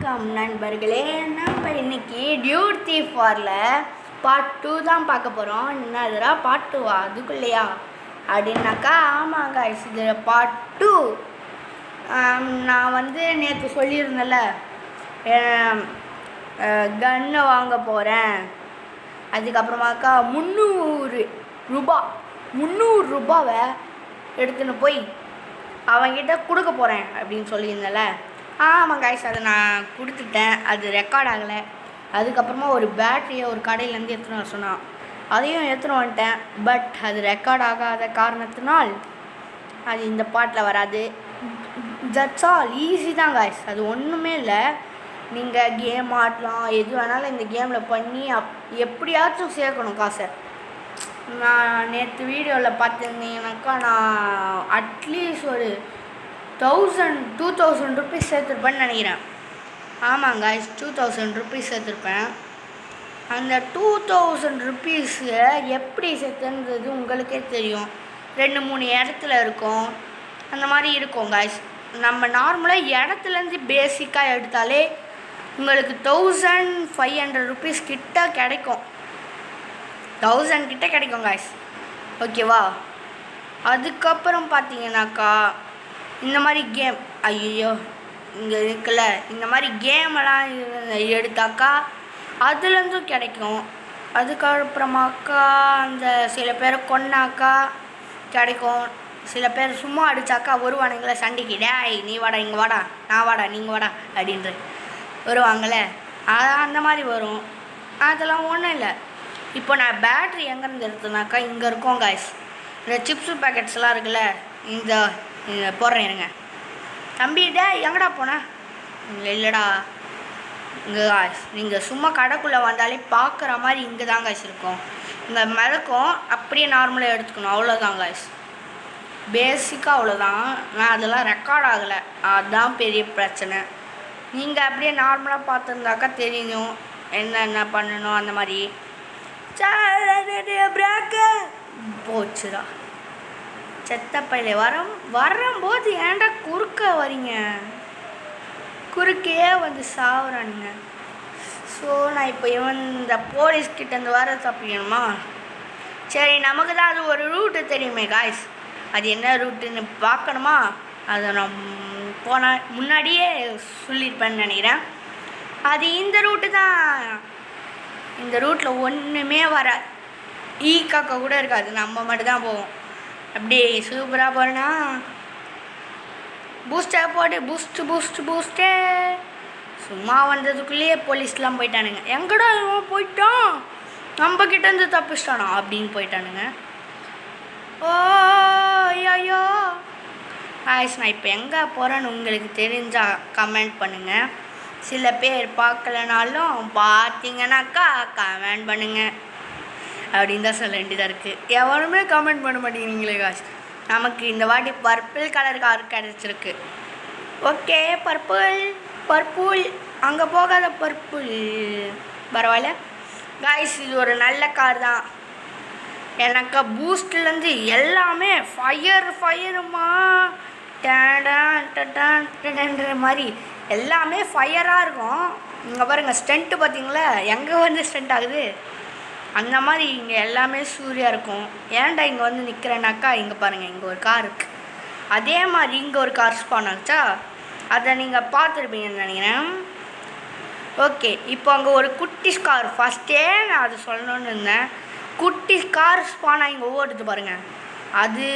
வணக்கம் நண்பர்களே. நம்ம இன்னைக்கு டியூட் தீஃப் வாரில் பார்ட் 2 தான் பார்க்க போகிறோம். என்னதுடா பார்ட் 2வா? அதுக்குள்ளையா அப்படின்னாக்கா ஆமாங்க, இது பார்ட் 2. நான் நேற்று சொல்லியிருந்தேன்ல கன்னு வாங்க போகிறேன். அதுக்கப்புறமாக்கா 300 ரூபாவை எடுத்துன்னு போய் அவங்கிட்ட கொடுக்க போகிறேன் அப்படின்னு சொல்லியிருந்தேன்ல. ஆமாம் கைஸ், அதை நான் கொடுத்துட்டேன். அது ரெக்கார்ட் ஆகலை. அதுக்கப்புறமா ஒரு பேட்டரியை ஒரு கடையிலேருந்து எடுத்துன்னு வர சொன்னான். அதையும் எடுத்துன்னு வந்துட்டேன். பட் அது ரெக்கார்ட் ஆகாத காரணத்தினால் அது இந்த பாட்டில் வராது. That's all. ஈஸி தான் கைஸ், அது ஒன்றுமே இல்லை. நீங்கள் கேம் ஆடலாம், எது வேணாலும் இந்த கேமில் பண்ணி எப்படியாச்சும் சேர்க்கணும் காசை. நான் நேற்று வீடியோவில் பார்த்துருந்தீங்கன்னாக்கா நான் அட்லீஸ்ட் ஒரு 2000 ருபீஸ் சேர்த்துருப்பேன்னு நினைக்கிறேன். ஆமாங்க, 2000 ருபீஸ் சேர்த்துருப்பேன். அந்த 2000 ருபீஸை எப்படி சேர்த்துன்றது உங்களுக்கே தெரியும். 2-3 இடத்துல இருக்கும், அந்த மாதிரி இருக்கும் காய்ஸ். நம்ம நார்மலாக இடத்துலேருந்து பேசிக்காக எடுத்தாலே உங்களுக்கு 1500 ருபீஸ் கிட்ட கிடைக்கும். 1000 கிட்ட கிடைக்கும் காய்ஸ், ஓகேவா? அதுக்கப்புறம் பார்த்தீங்கன்னாக்கா இந்த மாதிரி கேம், ஐயோ இங்கே இருக்குல்ல, இந்த மாதிரி கேமெல்லாம் எடுத்தாக்கா அதுலேருந்தும் கிடைக்கும். அதுக்கப்புறமாக்கா அந்த சில பேரை கொன்னாக்கா கிடைக்கும். சில பேர் சும்மா அடித்தாக்கா வருவானுங்களே சண்டைக்கு, டேய் நீ வாடா இங்கே வாடா, நான் வாடா நீங்கள் வாடா அப்படின்ற வருவாங்களே, அந்த மாதிரி வரும். அதெல்லாம் ஒன்றும் இல்லை. இப்போ நான் பேட்ரி எங்கேருந்து எடுத்தேனாக்கா இங்கே இருக்கும் காய்ஸ். இந்த சிப்ஸு பேக்கெட்ஸ்லாம் இருக்குல்ல, இந்த போடுறேன் இருங்க. தம்பி டே எங்கடா போனேன்? இல்லைடா இங்கே காய்ஸ். நீங்கள் சும்மா கடைக்குள்ளே வந்தாலே பார்க்குற மாதிரி இங்கே தான் காய்ஸ் இருக்கும். இங்கே மிதக்கும், அப்படியே நார்மலாக எடுத்துக்கணும், அவ்வளோதான் காய்ஸ். பேசிக்காக அவ்வளோதான். நான் அதெல்லாம் ரெக்கார்ட் ஆகலை, அதுதான் பெரிய பிரச்சனை. நீங்கள் அப்படியே நார்மலாக பார்த்துருந்தாக்கா தெரியும் என்ன பண்ணணும் அந்த மாதிரி. போச்சுடா செத்த பையில. வரும்போது ஏன்டா குறுக்க வரீங்க? குறுக்கே வந்து சாவுறானுங்க. ஸோ நான் இப்போ இந்த போலீஸ்கிட்டேருந்து வர தப்பிக்கணுமா? சரி, நமக்கு தான் அது ஒரு ரூட்டு தெரியுமே காய்ஸ். அது என்ன ரூட்டுன்னு பார்க்கணுமா? அதை நான் முன்னாடியே சொல்லியிருப்பேன்னு நினைக்கிறேன். அது இந்த ரூட்டு தான். இந்த ரூட்டில் ஒன்றுமே வராது, காக்கா கூட இருக்காது, நம்ம மட்டும் தான் போவோம். அப்படியே சூப்பராக போகிறேன்னா பூஸ்டை போட்டு பூஸ்ட்டு சும்மா வந்ததுக்குள்ளேயே போலீஸ்லாம் போயிட்டானுங்க. எங்கடா இவன் போயிட்டான், நம்ம கிட்டேருந்து தப்பிச்சிட்டானா அப்படின்னு போயிட்டானுங்க. ஓ ஐயோ ஆயிஸ். நான் இப்போ எங்கே போகிறேன்னு உங்களுக்கு தெரிஞ்சால் கமெண்ட் பண்ணுங்கள். சில பேர் பார்க்கலனாலும் பார்த்தீங்கன்னாக்கா கமெண்ட் பண்ணுங்கள் அப்படின்னு தான் சொல்ல வேண்டியதாக இருக்குது. எவருமே கமெண்ட் பண்ண மாட்டேங்கிறீங்களே காசு. நமக்கு இந்த வாட்டி பர்பிள் கலர் கார் கிடச்சிருக்கு. ஓகே, பர்பிள் அங்கே போகாத பர்பிள் பரவாயில்ல காய்ஸ். இது ஒரு நல்ல கார் தான். எனக்கு பூஸ்ட்லேருந்து எல்லாமே ஃபயருமா டேன்ற மாதிரி எல்லாமே ஃபயராக இருக்கும். இங்கே பாருங்கள், ஸ்டண்ட்டு பார்த்தீங்களா எங்கே ஸ்டண்ட் ஆகுது அந்த மாதிரி. இங்கே எல்லாமே சூரியாக இருக்கும். ஏன்டா இங்கே நிற்கிறேன்னாக்கா இங்கே பாருங்கள், இங்கே ஒரு கார் இருக்குது. அதே மாதிரி இங்கே ஒரு கார் ஸ்பான் ஆச்சா, அதை நீங்கள் பார்த்துருப்பீங்கன்னு நினைக்கிறேன். ஓகே, இப்போ அங்கே ஒரு குட்டி கார், ஃபஸ்ட்டே நான் அது சொல்லணுன்னு இருந்தேன். குட்டி கார் ஸ்பானாக இங்கே ஓடுது பாருங்கள். அது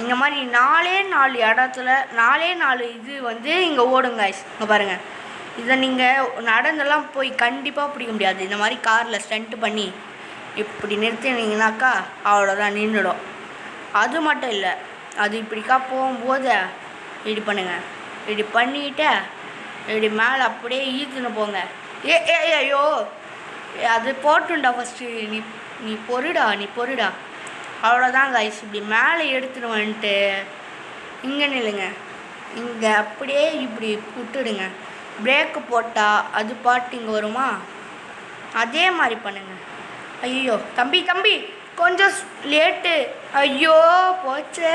இந்த மாதிரி 4 இடத்துல 4 இது இங்கே ஓடுங்க. இங்கே பாருங்கள், இதை நீங்கள் நடந்தெல்லாம் போய் கண்டிப்பாக பிடிக்க முடியாது. இந்த மாதிரி காரில் ஸ்டண்ட்டு பண்ணி இப்படி நிறுத்தினீங்கனாக்கா அவ்வளோதான், நின்றுடும். அது மட்டும் இல்லை, அது இப்படிக்கா போகும்போது இப்படி பண்ணுங்கள், இப்படி பண்ணிக்கிட்டு இப்படி மேலே அப்படியே ஈத்துன்னு போங்க. ஐயோ அது போட்டுண்டா ஃபஸ்ட்டு. நீ பொறுடா அவ்வளோதான் கைஸ். இப்படி மேலே எடுத்துன்னு வந்துட்டு இங்கே நில்லுங்க. இங்கே அப்படியே இப்படி விட்டுடுங்க. பிரேக்கு போட்டால் அது பாட்டு இங்கே வருமா, அதே மாதிரி பண்ணுங்கள். ஐயோ தம்பி கொஞ்சம் லேட்டு. ஐயோ போச்சே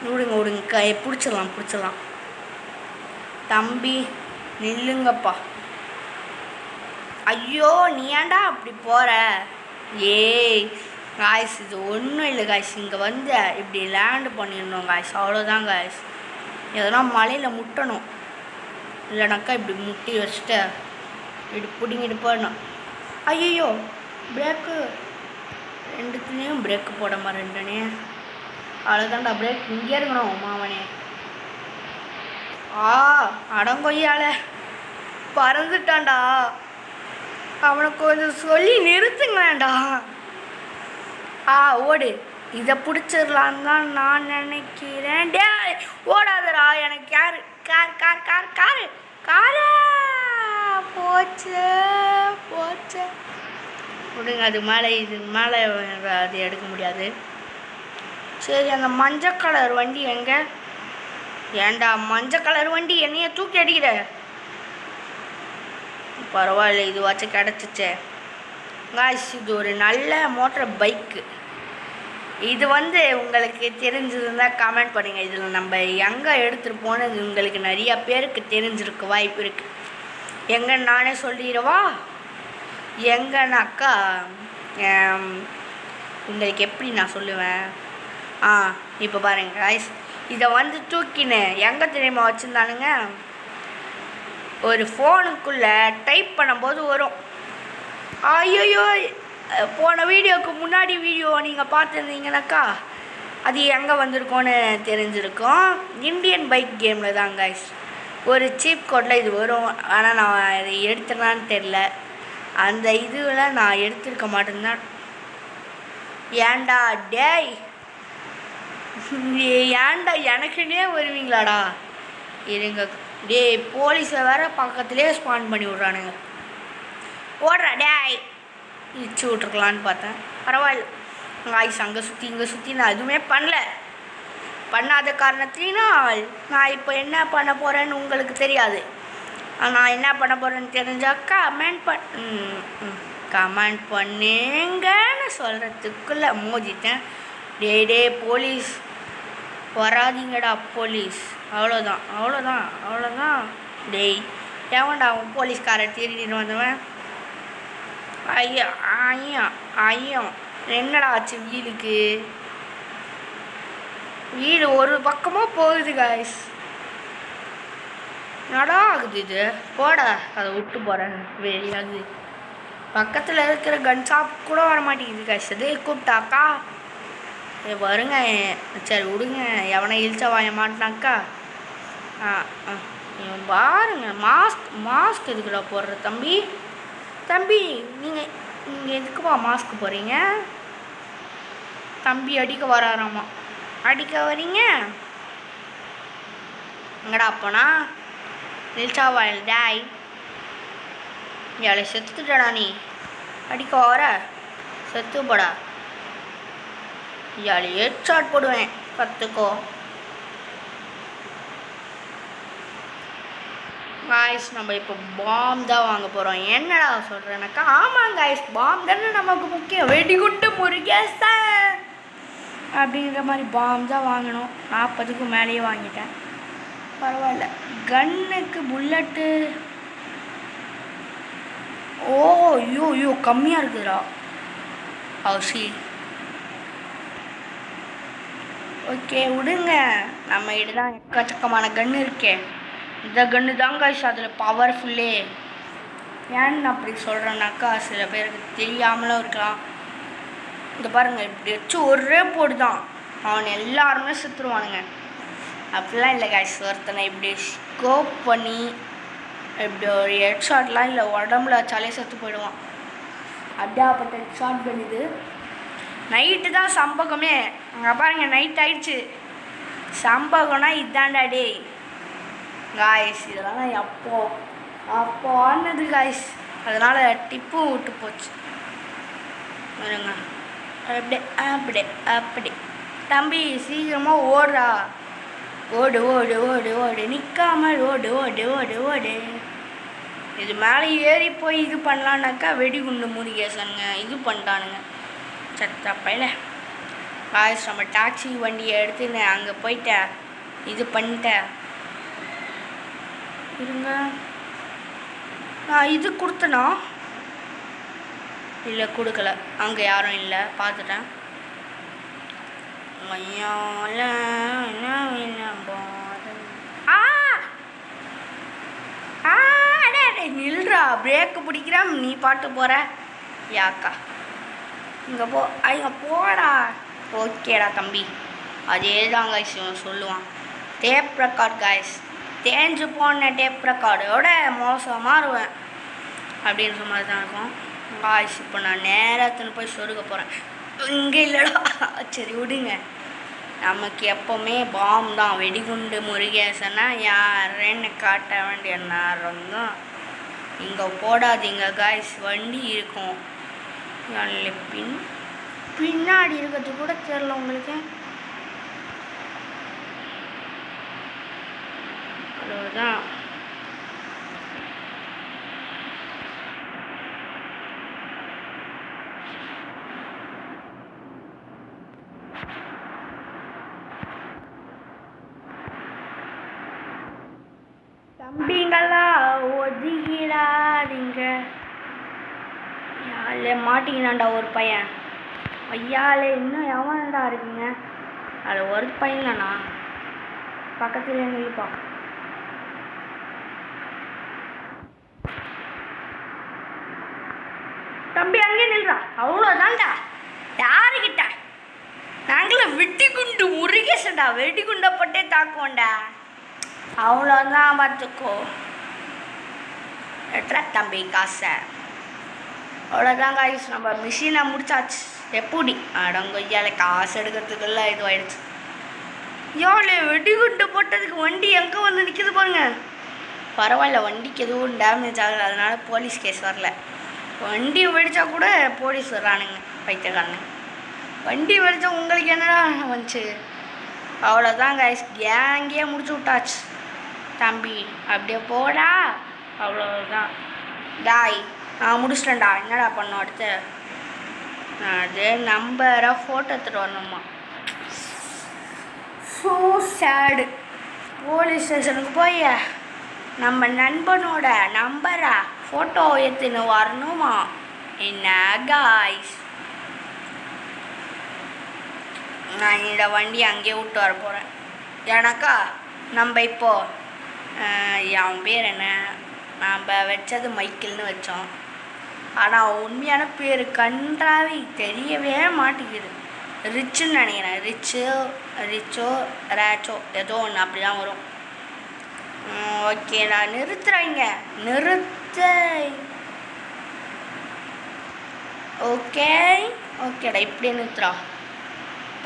விடுங்க பிடிச்சிடலாம். தம்பி நில்லுங்கப்பா. ஐயோ நீ ஏன்டா அப்படி போகிற? ஏய் காய்ஸ் இது ஒன்றும் இல்லை காய்ஸ். இங்கே வந்து இப்படி லேண்டு பண்ணிடணும் காய்ஸ், அவ்வளோதான் காய்ஸ். எதனா மலையில் முட்டணும், இல்லைனாக்கா இப்படி முட்டி வச்சுட்டு இப்படி பிடிங்கிட்டு போடணும். ஐயோ பிரேக்கு, ரெண்டுத்துலேயும் பிரேக்கு போடாமல் ரெண்டுனே, அவ்வளோதான்டா பிரேக் இங்கே இருக்கணும் மாமனே. அடங்கொய்யால பறந்துட்டான்டா. அவனுக்கு கொஞ்சம் சொல்லி நிறுத்துங்களேன்டா. ஓடு, இதை பிடிச்சிடலான்னு தான் நான் நினைக்கிறேன். டே ஓடாதடா, எனக்கு யார் car car car car car போச்சு போச்சு. விடுங்க, அது மேலே இது மேலே அது எடுக்க முடியாது. சரி அந்த மஞ்சள் கலர் வண்டி எங்கே? ஏண்டா மஞ்சள் கலர் வண்டி என்னைய தூக்கி அடிக்கிற? பரவாயில்ல இதுவாச்சும் கிடச்சிச்சே காய்ஸ். இது ஒரு நல்ல மோட்டர் பைக்கு. இது வந்து உங்களுக்கு தெரிஞ்சதுன்னா கமெண்ட் பண்ணுங்கள். இதில் நம்ம எங்கே எடுத்துகிட்டு போனது உங்களுக்கு நிறையா பேருக்கு தெரிஞ்சிருக்கு வாய்ப்பு இருக்குது. எங்கன்னு நானே சொல்லிடுவா. எங்கன்னாக்கா உங்களுக்கு எப்படி நான் சொல்லுவேன்? இப்போ பாருங்க காய்ஸ், இதை வந்து தூக்கின்னு எங்கே தெரியுமா வச்சுருந்தானுங்க? ஒரு ஃபோனுக்குள்ளே டைப் பண்ணும்போது வரும். ஐயோ போன வீடியோவுக்கு முன்னாடி வீடியோ நீங்கள் பார்த்துருந்தீங்கன்னாக்கா அது எங்கே வந்திருக்கோன்னு தெரிஞ்சிருக்கும். இந்தியன் பைக் கேமில் தான் காய்ஸ். ஒரு சீப் கோட்டில் இது வரும். ஆனால் நான் அதை எடுத்துனான்னு தெரில. அந்த இதில் நான் எடுத்துருக்க மாட்டேன்தான். ஏன்டா டேய், ஏன்டா எனக்குன்னே வருவீங்களாடா? இருங்க டே, போலீஸை வேற பக்கத்துலேயே ஸ்பான் பண்ணி விட்றானுங்க. ஓடுறா டேய், இச்சு விட்ருக்கலான்னு பார்த்தேன். பரவாயில்ல காய்ஸ், அங்கே சுற்றி இங்கே சுற்றி நான் எதுவுமே பண்ணாத காரணத்தினால் நான் இப்போ என்ன பண்ண போகிறேன்னு உங்களுக்கு தெரியாது. நான் என்ன பண்ண போகிறேன்னு தெரிஞ்சால் கமெண்ட் பண்ணுங்கன்னு சொல்கிறதுக்குள்ளே மோதிட்டேன். டே போலீஸ் வராதிங்கடா போலீஸ். அவ்வளோதான். டேய் எவன்டா அவன் போலீஸ்காரை திருடிட்டு வந்தவன்? ஐயோ என்னடா ஆச்சு வீலுக்கு? வீடு ஒரு பக்கமாக போகுது காய்ஸ். நடா ஆகுது இது. போடா, அதை விட்டு போகிறேன் வெளியாகுது. பக்கத்தில் இருக்கிற கன் ஷாப் கூட வர மாட்டேங்குது காய்ஸ். அதே கூப்பிட்டாக்கா வருங்க. சரி விடுங்க, எவனை இழிச்சா வாங்க மாட்டினாக்கா. பாருங்க, மாஸ்க் எதுக்குடா போடுற தம்பி நீங்கள் எதுக்குப்பா மாஸ்க் போடுறீங்க? தம்பி அடிக்க வராராமா. அடிக்க வரீங்க எங்கடா அப்போனா? இழிச்சா வாயில் டாய், ஏழை செத்துட்டடா நீ. அடிக்க வர செத்து போடா. ஜாலி ஹெட்ஷாட் போடுவேன், கற்றுக்கோ. காய்ஸ் நம்ம இப்போ பாம் தான் வாங்க போகிறோம். என்னடா சொல்கிறேன்னாக்கா, ஆமாம் காய்ஸ், பாம் தானே நமக்கு முக்கியம். வெடிகுண்டு முருகேசன் அப்படிங்கிற மாதிரி பாம் தான் வாங்கணும். 40க்கு மேலேயே வாங்கிட்டேன். பரவாயில்ல. கன்னுக்கு புல்லட்டு ஐயோ கம்மியாக இருக்குதுடா. சி ஓகே விடுங்க, நம்ம கிட்ட தான் எக்கச்சக்கமான கன்று இருக்கே. இந்த கன்று தாங்க அதில் பவர்ஃபுல்லே. ஏன்னு அப்படி சொல்கிறேன்னாக்கா, சில பேருக்கு தெரியாமலும் இருக்கலாம். இந்த பாருங்கள், இப்படி வச்சு ஒரே போடு தான் அவன் எல்லாருமே செத்துருவானுங்க. அப்படிலாம் இல்லை காய்ஸ். ஒருத்தனை இப்படி ஸ்கோப் பண்ணி இப்படி ஒரு ஹெட்ஷாட்லாம் இல்லை, உடம்புல வச்சாலே செத்து போயிடுவான். அடாப்பட்ட ஹெட்ஷாட் பண்ணுது. நைட்டு தான் சம்பகமே. அங்கே பாருங்கள், நைட் ஆயிடுச்சு. சம்பகம்னா இதாண்டா டே காய்ஸ். இதெல்லாம் நான் அப்போ ஆனது காய்ஸ். அதனால் டிப்பும் விட்டு போச்சு. வருங்க அப்படி தம்பி சீக்கிரமாக ஓடுறா. ஓடு நிற்காமல் ஓடு. இது மேலே ஏறி போய் இது பண்ணலான்னாக்கா வெடிகுண்டு முருகேசனுங்க இது பண்ணிட்டானுங்க. சத்தப்பையில காய்ஸ், நம்ம டாக்ஸி வண்டியை எடுத்துன்னு அங்கே போயிட்டேன், இது பண்ணிட்டேன். இருங்க, நான் இது கொடுத்தனா? இல்லை கொடுக்கல, அங்கே யாரும் இல்லை, பார்த்துட்டேன். நில்றா, பிரேக்கு பிடிக்கிறேன், நீ பாட்டு போகிற யாக்கா. இங்கே போ, இங்கே போடா. ஓகேடா தம்பி, அதே தான் கைஸ் இவன் சொல்லுவான். டேப் ரெக்கார்ட் கைஸ், தேஞ்சு போன டேப் ரெக்கார்டோட மோசமாக இருவேன் அப்படின்ற மாதிரி தான் இருக்கும் காய்ஸ். இப்போ நான் நேரத்துன்னு போய் சொருக போகிறேன். இங்கே இல்லைடா, சரி விடுங்க. நமக்கு எப்போவுமே பாம் தான். வெடிகுண்டு முருகேசனா யாருன்னு காட்ட வேண்டிய நேரம் தான். இங்கே போடாதீங்க காய்ஸ், வண்டி இருக்கும். பின்னாடி இருக்கிறது கூட தெரியல உங்களுக்கு. அவ்வளோதான். தம்பிங்களா ஒதுகிறாதீங்க. யாழே மாட்டிக்கினாண்டா ஒரு பையன். ஐயாலே இன்னும் எவன்டா இருக்குங்க? அது ஒரு பையன் தானா? பக்கத்துல நில்லுப்பா. தம்பி அங்கே நில்றா. அவ்வளோதான்டா. யாருக்கிட்ட? நாங்களும் வெடிகுண்டு முருகேசன்டா, வெடிகுண்டை போட்டே தாக்குவோண்டா. அவ்வளோதான் பார்த்துக்கோ. எட்ரா தம்பி காசை. அவ்வளோதான் காய்ஸ், நம்ம மிஷினை முடிச்சாச்சு. எப்படி அடங்கொய்யால காசு எடுக்கிறதுக்குள்ள இது ஆயிடுச்சு. ஏழு வெடிகுண்டு போட்டதுக்கு வண்டி எங்கே வந்து நிற்கிது பாருங்க. பரவாயில்ல, வண்டிக்கு எதுவும் டேமேஜ் ஆகலை, அதனால போலீஸ் கேஸ் வரல. வண்டி வெடித்தா கூட போலீஸ் வர்றானுங்க பைத்தியக்காரனுங்க. வண்டி வெடித்தா உங்களுக்கு என்னடா வந்துச்சு? அவ்வளோதான் கைஸ், கேங்கே முடிச்சு விட்டாச்சு. தம்பி அப்படியே போடா. அவ்வளோதான் டாய், நான் முடிச்சிட்டேன்டா. என்னடா பண்ணோம் அடுத்து? அது நம்பரை ஃபோட்டோ எடுத்துகிட்டு வரணுமா? ஸோ சேடு. போலீஸ் ஸ்டேஷனுக்கு போய் நம்ம நண்பனோட நம்பரை ஃபோட்டோ எடுத்துன்னு வரணுமா? என்ன காய்ஸ், நான் இந்த வண்டி அங்கேயே விட்டு வர போகிறேன். ஏன்னாக்கா நம்ம இப்போது என் பேர் என்ன, நாம் வச்சது மைக்கிள்னு வச்சோம். ஆனால் உண்மையான பேர் கன்றாவி தெரியவே மாட்டேங்குது. ரிச்சுன்னு நினைக்கிறேன். ரிச்சோ ரேச்சோ ஏதோ ஒன்று அப்படி தான் வரும். ஓகே, நான் நிறுத்துறேங்க. ஓகேடா, இப்படியே நிறுத்துறா.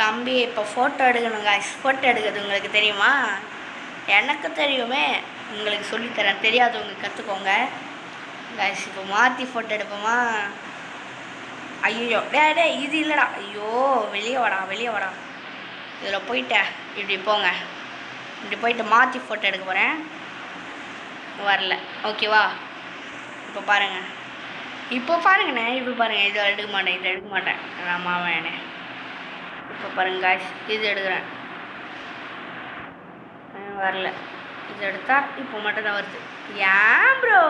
தம்பி இப்போ ஃபோட்டோ எடுக்கணும் காய்ஸ். ஃபோட்டோ எடுக்கிறது உங்களுக்கு தெரியுமா? எனக்கு தெரியுமே, உங்களுக்கு சொல்லித்தரேன். தெரியாதவங்க கற்றுக்கோங்க காய்ஸ். இப்போ மாற்றி ஃபோட்டோ எடுப்போமா? ஐயோ டே இது இல்லைடா. ஐயோ வெளியே வாடா. இதில் போயிட்ட இப்படி போங்க. இப்படி போயிட்டு மாற்றி ஃபோட்டோ எடுக்க போகிறேன். வரல, ஓகேவா? இப்போ பாருங்கண்ணே, இப்போ பாருங்கள். இதை எடுக்க மாட்டேன் நான் மாவேனே. இப்போ பாருங்க காய்ஸ், இது எடுக்கிறேன். வரல. இது எடுத்தா இப்போ மட்டும் தான் வருது. ஏன் bro?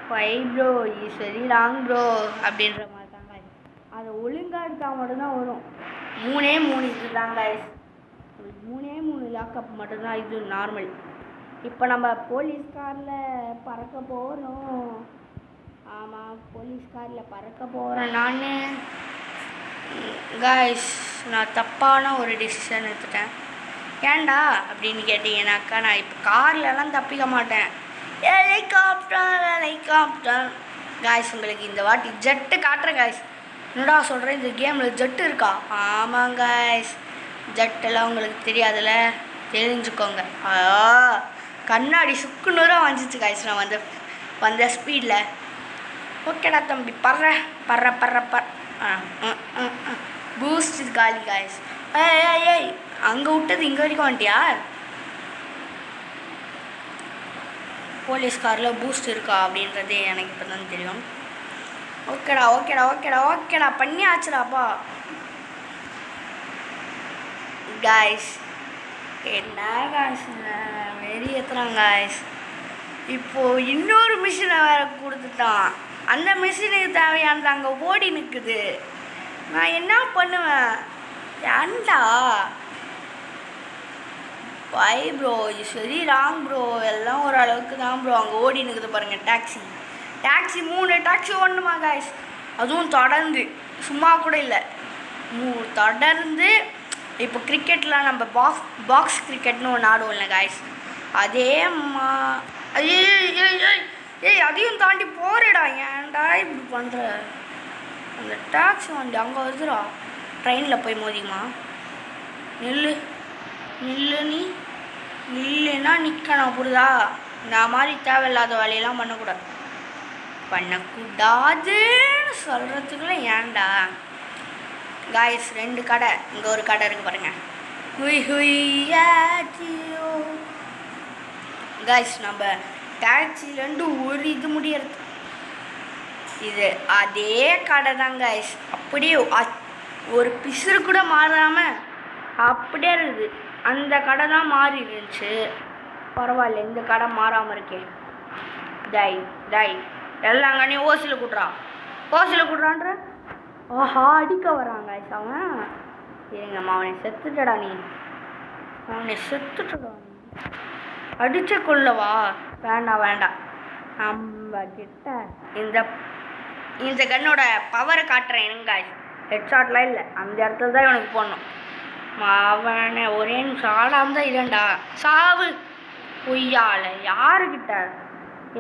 Bro is very long bro அப்படின்ற மாதிரி தான் காய்ஸ். அதை ஒழுங்காக எடுத்தால் மட்டும்தான் வரும். 3 இது தான் காய்ஸ். 3 லாக்கப் மட்டும்தான் இது நார்மல். இப்போ நம்ம போலீஸ் காரில் பறக்க போகிறோம். ஆமாம், போலீஸ் காரில் பறக்க போகிறேன் நான். காய்ஸ், நான் தப்பான ஒரு டிசிஷன் எடுத்துட்டேன். ஏன்டா அப்படின்னு கேட்டிங்கனாக்கா, நான் இப்போ கார்லலாம் தப்பிக்க மாட்டேன். Helicopter guys. உங்களுக்கு இந்த வாட்டி ஜெட்டு காட்டுறேன் காய்ஸ். என்னடா சொல்கிறேன், இந்த கேமில் ஜெட்டு இருக்கா? ஆமாங்க காய்ஸ், ஜெட்டெல்லாம் உங்களுக்கு தெரியாதுல்ல, தெரிஞ்சுக்கோங்க. கண்ணாடி சுக்குநூறாக வந்துச்சு காய்ஸ் நான் வந்த ஸ்பீடில். ஓகேடா தம்பி, பர்ற பூஸ்ட் காலி காய்ஸ். ஏய் அங்கே விட்டது இங்கே வரைக்கும் வந்துட்டியா? போலீஸ் காரில் பூஸ்ட் இருக்கா அப்படின்றதே எனக்கு இப்போ தான் தெரியும். ஓகேடா பண்ணி ஆச்சுடாப்பா. காய்ஸ் என்ன காய்ஸ் வெறி ஏற்றுறாங்க காய்ஸ். இப்போது இன்னொரு மிஷினை வேறு கொடுத்துட்டான். அந்த மிஷினுக்கு தேவையானது அங்கே ஓடி நிற்குது. நான் என்ன பண்ணுவேன்? ஏன்டா பை ப்ரோ, சரி ராங் ப்ரோ, எல்லாம் ஓரளவுக்கு தான் ப்ரோ. அங்கே ஓடி நிற்குது பாருங்கள் டாக்ஸி. 3 taxi ஓடணுமா guys? அதுவும் தொடர்ந்து, சும்மா கூட இல்லை, தொடர்ந்து. இப்போ கிரிக்கெட்டில் நம்ம பாக்ஸ் கிரிக்கெட்னு ஒன்று ஆடுவோம்ல காய்ஸ், அதே ஏய் அதையும் தாண்டி போறடா. ஏன்டா இப்படி பண்ணுற? அந்த டாக்ஸி வண்டி அங்கே வருதுடா. ட்ரெயினில் போய் மோதிமா? நில்லு நீ இல்லைன்னா நிற்கணும், புரியுதா? இந்த மாதிரி தேவையில்லாத வேலையெல்லாம் பண்ணக்கூடாதுன்னு சொல்கிறதுக்குள்ள ஏன்டா காய்ஸ்? 2 கடை, இங்கே ஒரு கடை இருக்குது பாருங்க. காய்ஸ் நம்ம டாக்ஸிலேருந்து ஒரு இது முடியறது, இது அதே கடை தான் காய்ஸ். அப்படியே ஒரு பிசுறு கூட மாறாமல் அப்படியே இருக்குது. அந்த கடை தான் மாறி இருந்துச்சு. பரவாயில்ல, இந்த கடை மாறாமல் இருக்கேன். டாய் எல்லாங்கனையும் ஓசியில் கூட்டுறான்ற. ஆஹா, அடிக்க வராங்க அவன். இருங்கம்மா, அவனை செத்துட்டடா நீ. அடிச்ச கொள்ளவா? வேண்டாம். நம்ம கிட்ட இந்த கன்னோட பவரை காட்டுறேன். எங்க ஹெட்ஷாட்லாம் இல்லை, அந்த இடத்துல தான் இவனுக்கு போடணும். அவனை ஒரே நிமிஷம் ஆடாம தான் இல்லைண்டா. சாவு பொய்யால யாருக்கிட்ட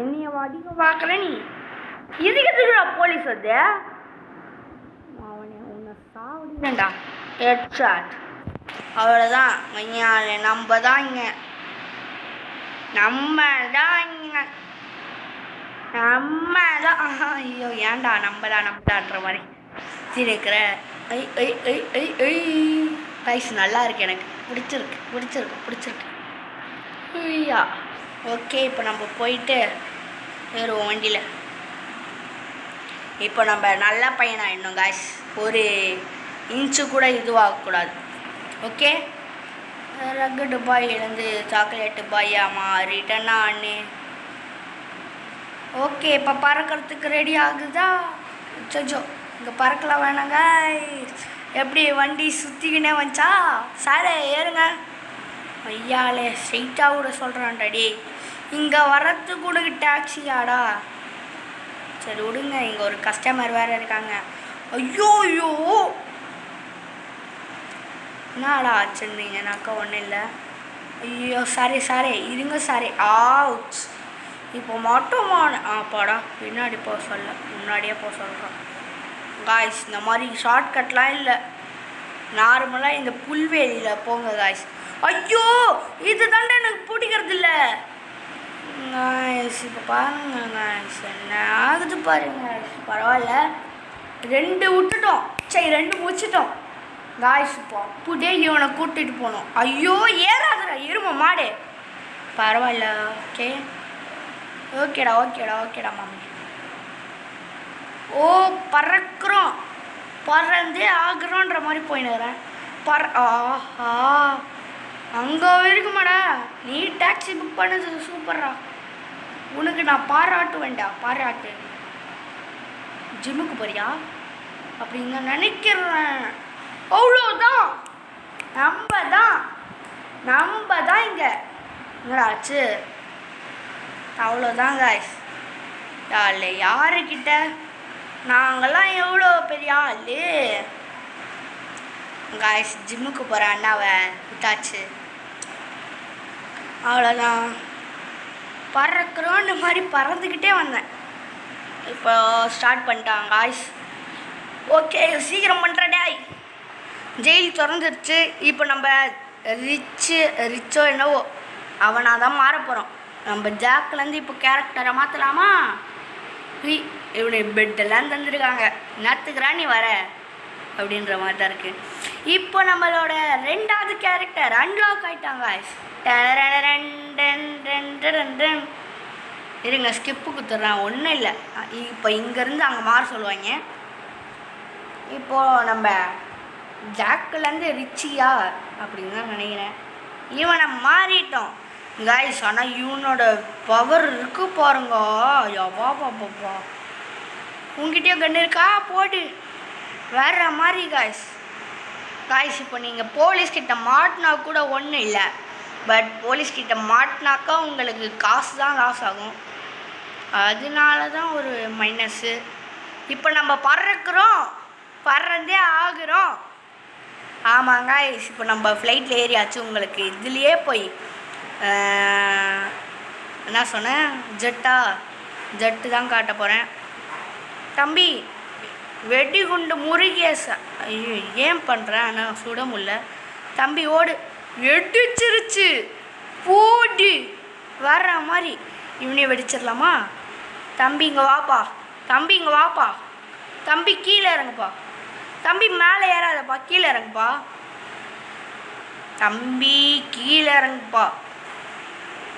என்னைய அதிகம் பார்க்கல நீ. இதுக்கு போலீஸ் வந்து அவனை உன்னை சாவடிண்டா. ஹெட்ஷாட், அவ்வளோதான். நம்ம தான் இங்கே ஐயோ ஏன்டா நம்மதான்ற மாதிரி இருக்கிற. ரைஸ் நல்லா இருக்கு, எனக்கு பிடிச்சிருக்கு. ஐயா ஓகே, இப்போ நம்ம போயிட்டு ஏறுவோம் வண்டியில். இப்போ நம்ம நல்ல பையனாகிடணும் காய்ஸ். ஒரு இன்ச்சு கூட இதுவாகக்கூடாது. ஓகே, ரக்கட்டு பாயிலேருந்து சாக்லேட்டு பாயாக மாறிட்டேன்னா அண்ணே. ஓகே, இப்போ பறக்கிறதுக்கு ரெடி ஆகுதா? சச்சோ, இங்கே பறக்கலாம் வேணாங்க. எப்படி வண்டி சுற்றிக்கினே வந்துச்சா? சாரே ஏறுங்க. ஐயாலே ஸ்ட்ரெயிட்டாக கூட சொல்கிறான்டாடி. இங்கே வரத்துக்கு கூட டாக்ஸியாடா? சரி விடுங்க, இங்கே ஒரு கஸ்டமர் வேறு இருக்காங்க. ஐயோ என்னடா ஆச்சுன்னீங்கனாக்கா ஒன்றும் இல்லை. ஐயோ சாரி இருங்க சாரி. ஆவுச். இப்போ மட்டும் பாடா பின்னாடி போக சொல்ல, முன்னாடியே போக சொல்கிறோம் காய்ஸ். இந்த மாதிரி ஷார்ட்கட்லாம் இல்லை, நார்மலாக இந்த புல்வெளியில் போங்க காய்ஸ். ஐயோ இது தாண்டா எனக்கு பிடிக்கிறது இல்லை காய்ஸ். இப்போ பாருங்க காய்ஸ், என்ன ஆகுது பாருங்க. பரவாயில்ல, 2 விட்டுட்டோம், சரி 2 முடிச்சிட்டோம் காய்ஸ். இப்போ அப்படியே இவனை கூட்டிகிட்டு போகணும். ஐயோ ஏறாதுடா எருமை மாடு. பரவாயில்ல, ஓகேடா மாமி. ஓ பறக்கிறோம், பறந்தே ஆகுறோன்ற மாதிரி போயினுறேன். ஆஹா, அங்கே இருக்குமாடா. நீ டாக்ஸி புக் பண்ணது சூப்பர்ரா, உனக்கு நான் பாராட்டு. ஜிம்முக்கு போறியா அப்படிங்க நினைக்கிறேன். அவ்வளோதான், நம்ம தான் இங்கே என்னடாச்சு. அவ்வளோதான் காய்ஸ். யாருக்கிட்ட நாங்கள்லாம் எவ்வளோ பெரிய ஆள் காய்ஸ். ஜிம்முக்கு போகிற அண்ணாவை விட்டாச்சு, அவ்வளோதான். பறக்கிறோன்னு மாதிரி பறந்துக்கிட்டே வந்தேன். இப்போ ஸ்டார்ட் பண்ணிட்டாங்க காய்ஸ். ஓகே, சீக்கிரம் பண்ணுறடே. ஜெயில் திறந்துருச்சு. இப்போ நம்ம ரிச்சோ என்னவோ அவனாக தான் மாற போகிறோம். நம்ம ஜாக்லேருந்து இப்போ கேரக்டரை மாற்றலாமா? இவனை பெட்டெல்லாம் தந்துருக்காங்க, என்னத்துக்குறா நீ வர அப்படின்ற மாதிரி தான் இருக்குது. இப்போ நம்மளோட 2வது கேரக்டர் அன்லாக் ஆகிட்டாங்க. இருங்க, ஸ்கிப்பு குத்துறேன், ஒன்றும் இல்லை. இப்போ இங்கேருந்து அங்கே மாற சொல்லுவாங்க. இப்போது நம்ம ஜாக்குலேருந்து ரிச்சியா அப்படின்னு தான் நினைக்கிறேன். இவனை மாறிட்டோம். காய்ஸ். ஆனால் இவனோட பவர் இருக்கு பாருங்க. யப்பா பாப்பா, உங்ககிட்டயே கன்று இருக்கா? போடு. வேற மாதிரி காய்ஸ். காய்ஸ் இப்போ நீங்கள் போலீஸ்கிட்ட மாட்டினா கூட ஒன்றும் இல்லை. பட் போலீஸ்கிட்ட மாட்டினாக்கா உங்களுக்கு காசு தான் லாஸ் ஆகும். அதனால தான் ஒரு மைனஸ்ஸு. இப்போ நம்ம பறந்தே ஆகுறோம். ஆமாங்க. இப்போ நம்ம ஃப்ளைட்டில் ஏறியாச்சு. உங்களுக்கு இதுலேயே போய் என்ன சொன்னேன், ஜெட்டு தான் காட்ட போகிறேன். தம்பி வெடிகுண்டு முருகேச, ஐயோ ஏன் பண்ணுறேன், ஆனால் சுட முடியல. தம்பி ஓடு. வெடிச்சிருச்சு. போடு. வர்ற மாதிரி இவனே வெடிச்சிடலாமா? தம்பி இங்கே வாப்பா. தம்பி கீழே இறங்குப்பா. தம்பி மேலே ஏறாதப்பா, கீழே இறங்குப்பா. தம்பி கீழே இறங்குப்பா.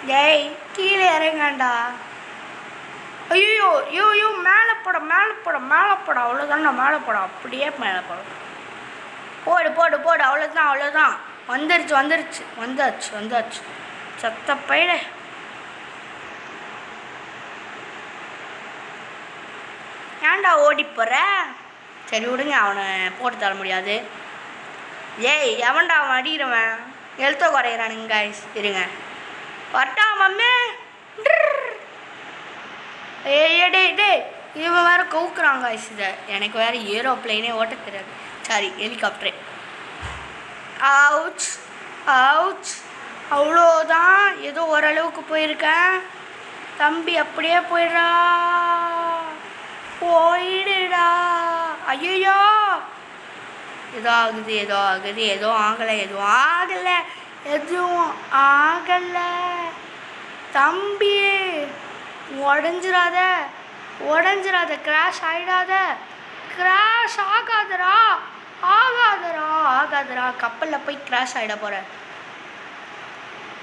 டேய் கீழே இறங்காண்டா. ஐயோ மேலே போட. அவ்வளோதான்டா, மேலே போட. அப்படியே மேலே போட. போடு. அவ்வளோதான். வந்தாச்சு. சத்த பையல. ஏன்டா ஓடி போகிற? சரி விடுங்க, அவனை போட்டு தர முடியாது. ஏய் எவன்டா அவன் அடிக்கிறவன்? எழுத்த குறையிறானுங்க காய்ஸ். இருங்க வரட்டா மம்மே. டே இவன் வேறு கவுக்குறான் காய்ஸ். இதை எனக்கு வேறு ஏரோப்ளைனே ஓட்ட தெரியாது. சாரி, ஹெலிகாப்டரே. அவுச். அவ்வளோதான். ஏதோ ஓரளவுக்கு போயிருக்கேன். தம்பி அப்படியே போயிடுறா. ஐயோ ஏதோ ஆகுது. எதுவும் ஆகலை. தம்பி உடஞ்சிராத. கிராஷ் ஆகிடாத. கிராஷ் ஆகாதரா. கப்பலில் போய் கிராஷ் ஆகிட போகிற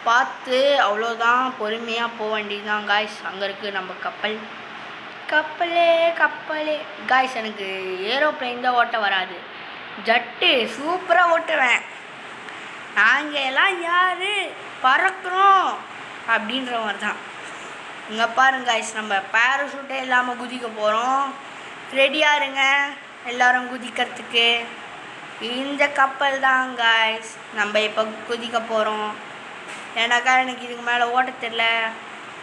பார்த்து. அவ்வளோதான், பொறுமையாக போக வேண்டியதுதான் காய்ஸ். அங்கே இருக்குது நம்ம கப்பலே காய்ஸ். எனக்கு ஏரோப்ளைன் தான் ஓட்ட வராது. ஜெட்டு சூப்பராக ஓட்டுவேன். நாங்கள் எல்லாம் யார் பறக்கிறோம் அப்படின்ற மாதிரி தான். இங்கே பாருங்க காய்ஸ், நம்ம பேராசூட்டே இல்லாமல் குதிக்க போகிறோம். ரெடியாக இருங்க எல்லோரும் குதிக்கிறதுக்கு. இந்த கப்பல் தான் காய்ஸ் நம்ம இப்போ குதிக்க போகிறோம். ஏன்னாக்கா எனக்கு இதுக்கு மேலே ஓட்ட தெரியல.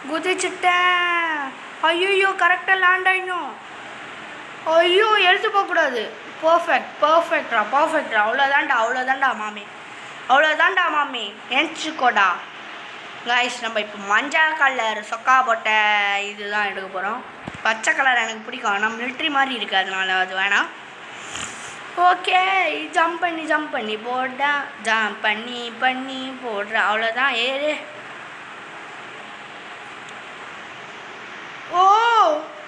குதிச்சுட்டேன். ஐயோ கரெக்டாக லேண்ட் ஆகிடும். ஐயோ எழுத்து போகக்கூடாது. பர்ஃபெக்டா. அவ்வளோதான்டா மாமி. என்ச்சிக்கோடா காய்ஸ். நம்ம இப்போ மஞ்சள் கலர் சொக்கா போட்ட இதுதான் எடுக்க போகிறோம். பச்சை கலர் எனக்கு பிடிக்கும், ஆனால் மிலிட்ரி மாதிரி இருக்குது, அதனால அது வேணாம். ஓகே, ஜம்ப் பண்ணி போட்டேன். ஜம்ப் பண்ணி போடுறேன். அவ்வளோதான். ஏறு. ஓ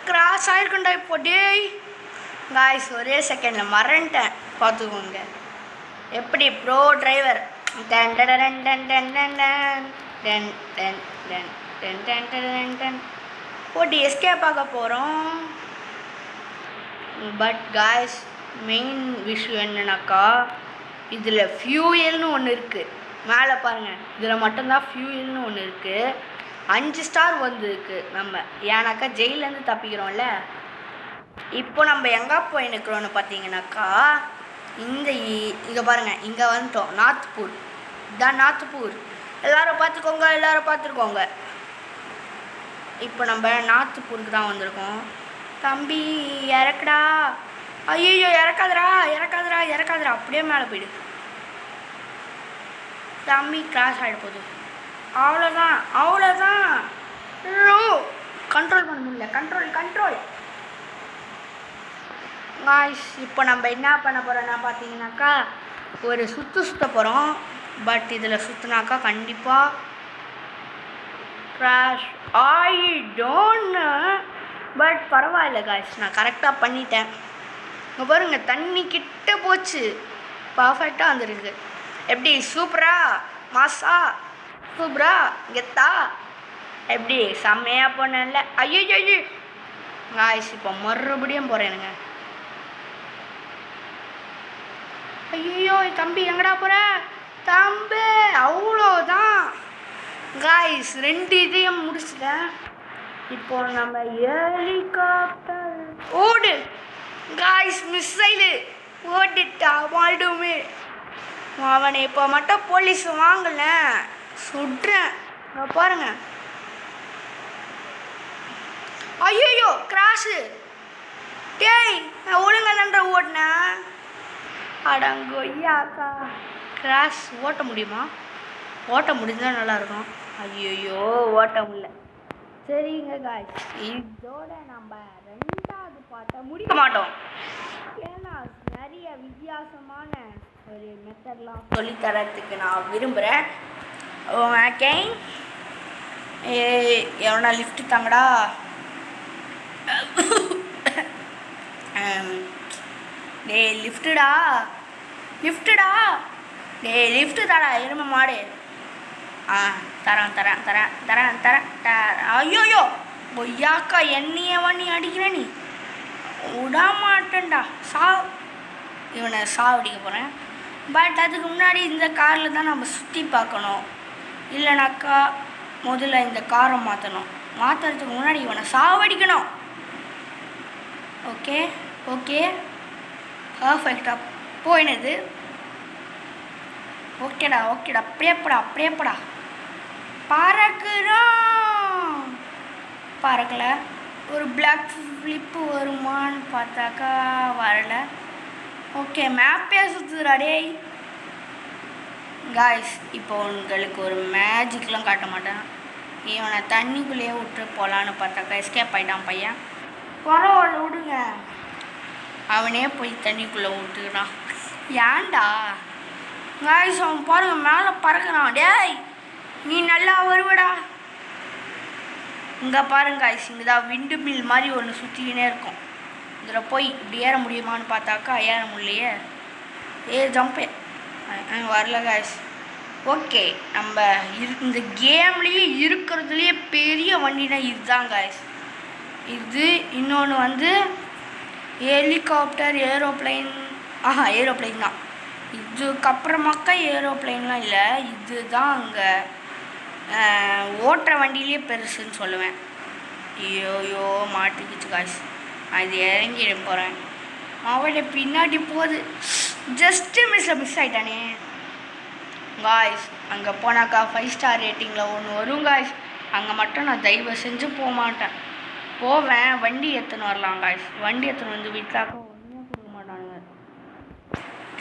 கிராஸ் ஆகிருக்குண்டா இப்போ. டேய் காய்ஸ், ஒரே செகண்டில் மறந்துட்டேன், பார்த்துக்கோங்க. எப்படி ப்ரோ டிரைவர். போட்டு எஸ்கேப் ஆக போகிறோம். பட் காய்ஸ், மெயின் விஷயம் என்னன்னாக்கா, இதில் ஃபியூயல்னு ஒன்று இருக்குது. மேலே பாருங்கள், இதில் மட்டும்தான் ஃபியூயல்னு ஒன்று இருக்குது. 5 ஸ்டார் வந்துருக்கு. நம்ம ஏன்னாக்கா ஜெயிலேருந்து தப்பிக்கிறோம்ல. இப்போ நம்ம எங்கே போய் நிற்கிறோன்னு பார்த்தீங்கன்னாக்கா, இங்கே பாருங்கள், இங்கே வந்துட்டோம். நார்த்பூர். இதுதான் நார்த்பூர். எல்லோரும் பார்த்துருக்கோங்க. இப்போ நம்ம நார்த்பூருக்கு தான் வந்திருக்கோம். தம்பி இறக்குடா. ஐயோ இறக்காதரா. அப்படியே மேலே போயிடு. தம்பி கிராஷ் ஆகிட போகுது. அவ்வளோதான். கண்ட்ரோல் பண்ண முடியல. Control guys. இப்போ நம்ம என்ன பண்ண போகிறோன்னா பார்த்தீங்கன்னாக்கா, ஒரு சுற்ற போகிறோம். பட் இதில் சுற்றினாக்கா கண்டிப்பாக கிராஷ் ஆகிடும். பட் பரவாயில்ல காய்ஸ், நான் கரெக்டாக பண்ணிட்டேன். இங்கே பாருங்க, தண்ணி கிட்ட போச்சு. பர்ஃபெக்டாக வந்துருக்கு. எப்படி சூப்பரா மாசா சூப்பரா கெத்தா எப்படி செம்மையாக போனேன்ல. ஐயோ காய்ஸ், இப்போ மறுபடியும் போகிறேனுங்க. ஐயோ தம்பி எங்கடா போகிற? தம்பி அவ்வளோதான். காய்ஸ் 2 இதையும் முடிச்சிட்டேன். இப்போ நம்ம ஹெலிகாப்டர் ஓடு காய்ஸ். மிஸ்ஸைலு ஓடிட்டா மால்டுமே. அவனை இப்போ மட்டும் போலீஸ் வாங்கல சுடுறேன். பாருங்க. ஐயோ கிராஷு. டேய் நான் ஒழுங்கா நன்ற ஓடினேன். அடங்கொய்யாக்கா. கிராஷ் ஓட்ட முடியுமா? ஓட்ட முடிஞ்சால் நல்லாயிருக்கும். ஐயோ ஓட்ட முடியல. சரிங்க காய்ஸ், இதோட நம்ம 2வது பாட்டை முடிக்க மாட்டோம். ஏன்னா நிறைய வித்தியாசமான ஒரு மெத்தட்லாம் சொல்லித்தரத்துக்கு நான் விரும்புகிறேன். ஓகே, எவனா லிஃப்ட் தாங்கடா. டேய் லிஃப்ட்டுடா, லிஃப்ட்டுடா. டேய் லிஃப்ட்டு தாடா எருமை மாடு. தரேன். ஐயோயோ பொய்யாக்கா, என்னையவா நீ அடிக்கிற? நீ விடமாட்டேன்டா. இவனை சாவடிக்க போகிறேன். பட் அதுக்கு முன்னாடி இந்த காரில் தான் நம்ம சுற்றி பார்க்கணும். இல்லைனாக்கா முதல்ல இந்த காரை மாற்றணும். மாற்றுறதுக்கு முன்னாடி இவனை சாவடிக்கணும். ஓகே ஓகே, பர்ஃபெக்டாக போயினது. ஓகேடா அப்படியேப்படா. பறக்கல. ஒரு பிளாக் ஃப்ளிப்பு வருமானு பார்த்தாக்கா வரல. ஓகே, மேப்பே சுற்றுறா டேய். காய்ஸ், இப்போ உங்களுக்கு ஒரு மேஜிக்லாம் காட்ட மாட்டேன். இவனை தண்ணிக்குள்ளேயே விட்டு போகலான்னு பார்த்தாக்கா எஸ்கேப் ஆகிட்டான் பையன். பரவாயில்ல விடுங்க. அவனே போய் தண்ணிக்குள்ளே விட்டுக்கிறான். ஏன்டா காய்ஸ், அவன் பாருங்க மேலே பறக்கிறான். டேய் நீ நல்லா வருவடா. இங்கே பாருங்க காய்ஸ், இங்கே தான் விண்டு மில் மாதிரி ஒன்று சுற்றிக்கினே இருக்கும். இதில் போய் இப்படி ஏற முடியுமான்னு பார்த்தாக்கா ஏற முடியலையே. ஜம்பே வரல காய்ஸ். ஓகே, நம்ம இந்த கேம்லேயே இருக்கிறதுலையே பெரிய வண்டினா இதுதான் காய்ஸ். இது இன்னொன்று வந்து ஹெலிகாப்டர், ஏரோப்ளைன். ஏரோப்ளைன் தான். இதுக்கப்புறமாக்கா ஏரோப்ளைன்லாம் இல்லை. இதுதான் அங்கே ஓட்டுற வண்டியிலே பெருசுன்னு சொல்லுவேன். ஐயோயோ மாட்டிக்கிச்சு காய்ஸ். அது இறங்கிட போகிறேன். அவளை பின்னாடி போகுது. ஜஸ்ட்டு மிஸ் ஆகிட்டானே காய்ஸ். அங்கே போனாக்கா 5 ஸ்டார் ரேட்டிங்கில் ஒன்று வரும் காய்ஸ். அங்கே மட்டும் நான் தயவு செஞ்சு போக மாட்டேன். போவேன், வண்டி எடுத்துன்னு வரலாம் காய்ஸ். வண்டி எடுத்துன்னு வந்து விட்டாக்க ஒன்றுமே கொடுக்க மாட்டானுங்க.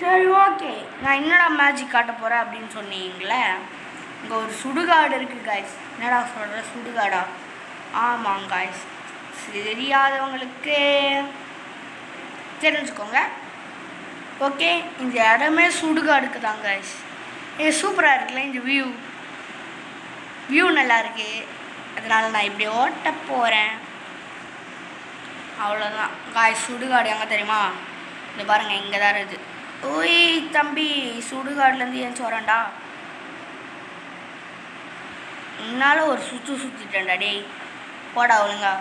சரி ஓகே, நான் என்னடா மேஜிக் காட்ட போகிறேன் அப்படின்னு சொன்னீங்களே. இங்கே ஒரு சுடுகாடு இருக்குது காய்ஸ். என்னடா சொல்கிற, சுடுகாடா? ஆமாங்க காய்ஸ், தெரியாதவங்களுக்கு தெரிஞ்சுக்கோங்க. ஓகே, இந்த இடமே சுடுகாடுக்கு தான் காய்ஸ். சூப்பராக இருக்குல்ல இந்த வியூ நல்லா இருக்கு. அதனால் நான் இப்படி ஓட்ட போகிறேன். அவ்வளோதான் காய்ஸ். சுடுகாடு எங்கே தெரியுமா? இந்த பாருங்கள், இங்கே தான் இருக்குது. ஓய் தம்பி, சுடுகாடுலேருந்து ஏன் வரேன்டா. என்னால் ஒரு சுற்றிட்டேன்டா டேய். போடா ஒழுங்கா.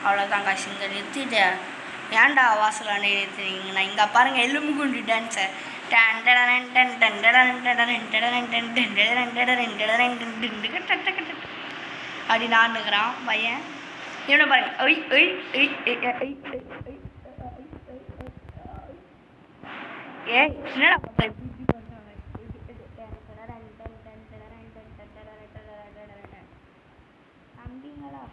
அவ்வளோதான் காய்ஸ், இங்கே நிறுத்திட்டு ஏன்டா வாசலானே நிறுத்துறீங்க? நான் இங்கே பாருங்கள் எலும்பு குண்டி டான்ஸை அப்படி நான்னுக்கிறான் பையன். இவனை பாருங்க. என்னடா தம்பிங்களா,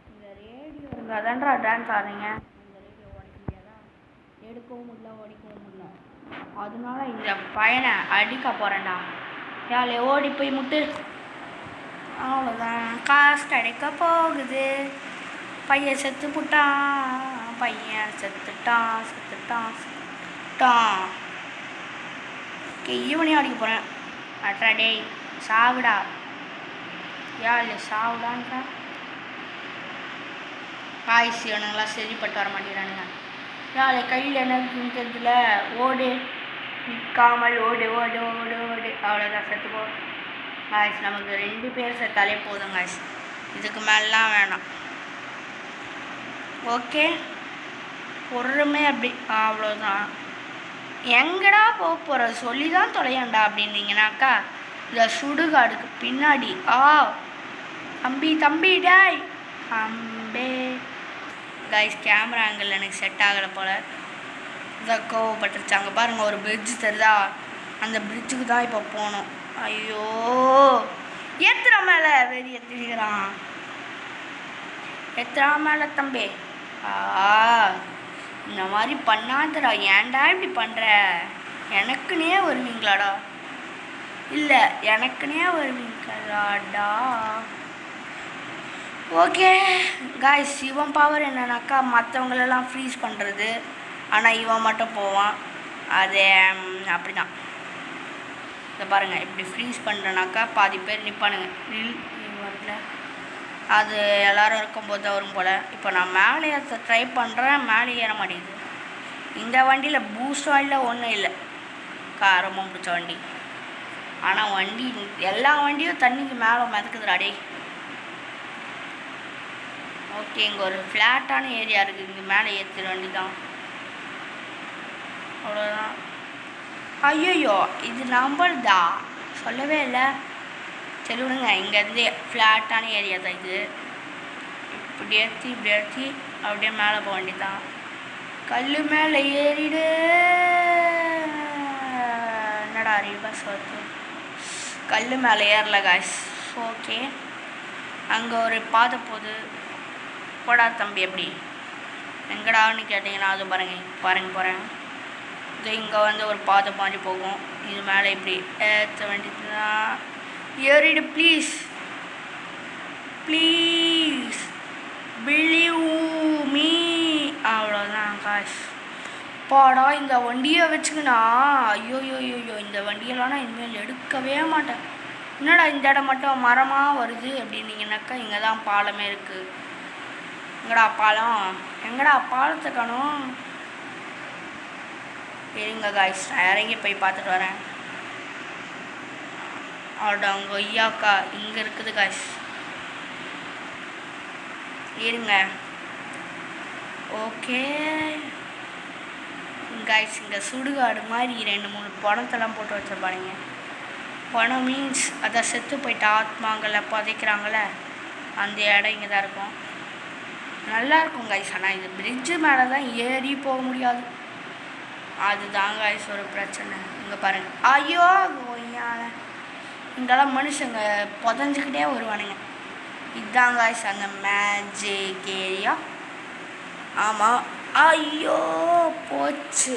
இந்த ரேடியோ அதான்டா டான்ஸ் ஆடுறீங்க. இந்த ரேடியோ உடைக்க முடியாதா? எடுக்கவும் முடியல, ஓடிக்கவும் முடியல. அதனால இந்த பையனை அடிக்க போகிறேன்டா. யாழே ஓடி போய் முட்டு. அவ்வளோதான், காசு கிடைக்க போகுது. பையன் செத்துட்டான். ஓகே, ஈவனையும் அடிக்க போகிறேன். அட்ரா டேய் சாவுடா. யாழ் சாவுடான்ற காய்ஸ். இவனுங்களாம் சரிப்பட்டு வர மாட்டேங்கிறானுங்க. யாழை கையில் என்ன இருக்குன்னு தெரியல. ஓடு, நிற்காமல் ஓடு. அவ்வளோதான், செத்து போ காய்ஸ். நமக்கு 2 பேர் செத்தாலே போதும் காய்ஸ். இதுக்கு மேலாம் வேணாம். ஓகே, பொறுமை அப்படி. அவ்வளோதான். எங்கடா போக போகிற சொல்லி தான் தொலையாண்டா அப்படின்னீங்கனாக்கா இந்த சுடுகாடுக்கு பின்னாடி தம்பி டாய் அம்பே கைஸ் கேமரா ஆங்கிள் எனக்கு செட் ஆகலை போல் இதான் கோவப்பட்டுருச்சு. அங்கே பாருங்கள் ஒரு பிரிட்ஜு தெரியுதா, அந்த பிரிட்ஜுக்கு தான் இப்போ போகணும். ஐயோ ஏத்துறா மேலே வெறி ஏற்றிக்கிறான், ஏத்துறா மேலே தம்பி. இந்த மாதிரி பண்ணாதடா, ஏன்டா இப்படி பண்ணுற? எனக்குன்னே வருவீங்களாடா? இல்லை எனக்குன்னே வருவீங்களாடா? ஓகே காய்ஸ், இவன் பவர் என்னன்னாக்கா மற்றவங்களெல்லாம் ஃப்ரீஸ் பண்ணுறது, ஆனால் இவன் மட்டும் போவான். அது அப்படி தான். இதை பாருங்கள், இப்படி ஃப்ரீஸ் பண்ணுறனாக்கா பாதி பேர் நிற்பானுங்க. வரல, அது எல்லோரும் இருக்கும்போது தான் வரும் போல். இப்போ நான் மேலே ஏற்ற ட்ரை பண்ணுறேன், மேலே ஏற மாட்டேங்குது. இந்த வண்டியில் பூஸ்டும் இல்லை ஒன்றும் இல்லை, காரமாக பிடிச்ச வண்டி. ஆனால் வண்டி எல்லா வண்டியும் தண்ணிக்கு மேலே மிதக்குதுடாடே. ஓகே, இங்கே ஒரு ஃப்ளாட்டான ஏரியா இருக்குது, இங்கே மேலே ஏற்றுற வண்டி தான், அவ்வளோதான். ஐயோ இது நம்பர்தா சொல்லவே இல்லை. சரி விடுங்க, இங்கேருந்து ஃப்ளாட்டான ஏரியா தான் இது. இப்படி ஏற்றி அப்படியே மேலே போக வேண்டியதான். கல் மேலே ஏறிடு. என்னடா ரிவர்ஸ் வருது, கல் மேலே ஏறல காய்ஸ். ஓகே, அங்கே ஒரு பாதை போகுது. போடா தம்பி, எப்படி எங்கடான்னு கேட்டிங்கன்னா அது போகிறேன். இது இங்கே வந்து ஒரு பாதை மாதிரி போகும், இது மேலே இப்படி ஏற்ற வேண்டியதுதான். ஏறிடு ப்ளீஸ் பிலீவ் மீ. அவ்வளோதான் காய்ஸ். பாடா இந்த வண்டியை வச்சுக்கினா, ஐயோ இந்த வண்டியெல்லாம் நான் இனிமேல் எடுக்கவே மாட்டேன். என்னடா இந்த இடம் மட்டும் மரமாக வருது அப்படின்னீங்கன்னாக்கா இங்கே தான் பாலமே இருக்குது. எங்கடா பாலத்தை காணோம். இருங்க காய்ஸ், நான் இறங்கி போய் பார்த்துட்டு வரேன். அங்க ஐயாக்கா இங்கே இருக்குது காய்ஸ், இருங்க. ஓகே காய்ஸ், இங்கே சுடுகாடு மாதிரி 2-3 பணத்தெல்லாம் போட்டு வச்சிருப்பாருங்க. பணம் மீன்ஸ் அதை செத்து போயிட்டு ஆத்மாங்களை புதைக்கிறாங்களே, அந்த இடம் இங்கே தான் இருக்கும். நல்லாயிருக்கும் காய்ஸ். ஆனால் இது பிரிட்ஜு மேலே தான் ஏறி போக முடியாது, அதுதான் காய்ஸ் ஒரு பிரச்சனை. இங்கே பாருங்கள், ஐயோ இங்கெல்லாம் மனுஷங்க புதஞ்சிக்கிட்டே வருவானுங்க. இதுதான் காய்ஸ் அந்த மேஜிக் ஏரியா. ஆமாம். ஐயோ போச்சு,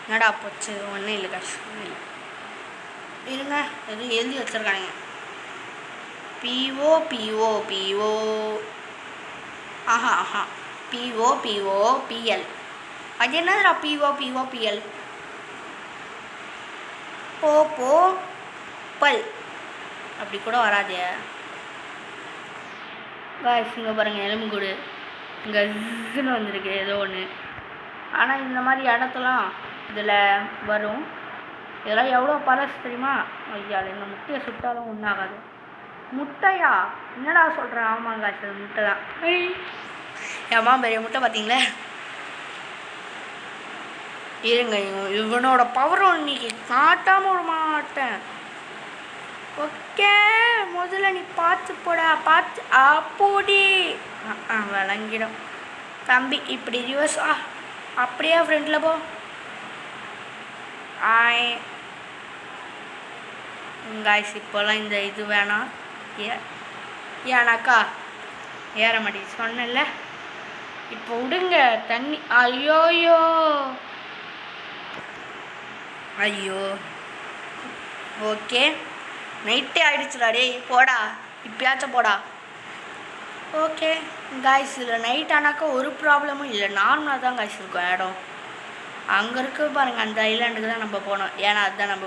என்னடா போச்சு? ஒன்றும் இல்லை காய்ஸ், ஒன்றும் இல்லை. இருங்க, எதுவும் எழுதி வச்சுருக்கானுங்க. PO ஆஹா POPL. அது என்னதுடா POPL? பல் அப்படி கூட வராதே காய்ஸ். இங்கே பாருங்கள், எலும்புக்கூடு இங்கே ஜின்னு வந்திருக்கு ஏதோ ஒன்று. ஆனால் இந்த மாதிரி இடத்துலாம் இதில் வரும். இதெல்லாம் எவ்வளோ பழசு தெரியுமா? ஐயா, இந்த முட்டையை சுட்டாலும் ஒன்றாகாது. முட்டையா? என்னடா சொல்கிறேன்? ஆமாங்க காய்ஸ், அது முட்டை தான். ஏம்மா பெரிய முட்டை பார்த்தீங்களே. இருங்க, இவனோட பவரும் இன்னைக்கு காட்டாமல் விட மாட்டேன். ஓகே, முதல்ல நீ பார்த்து போடா, பார்த்து அப்படி விளங்கிடும் தம்பி. இப்படி ரிவர்ஸ் அப்படியே ஃப்ரெண்டில் போ. காய்ஸ், இப்போல்லாம் இந்த இது வேணாம். ஏனாக்கா ஏற மாட்டேங்குது சொன்னேன்ல. இப்போ விடுங்க தண்ணி. ஐயோ ஓகே, நைட்டே ஆகிடுச்சுடா டே, போடா இப்பயாச்சும் போடா. ஓகே காய்ஸ், இதில் நைட் ஆனாக்கா ஒரு ப்ராப்ளமும் இல்லை, நார்மலாக தான் காய்ஸ் இருக்கும் இடம். அங்கே இருக்க பாருங்கள், அந்த ஐலாண்டுக்கு தான் நம்ம போனோம். ஏன்னா அதுதான் நம்ம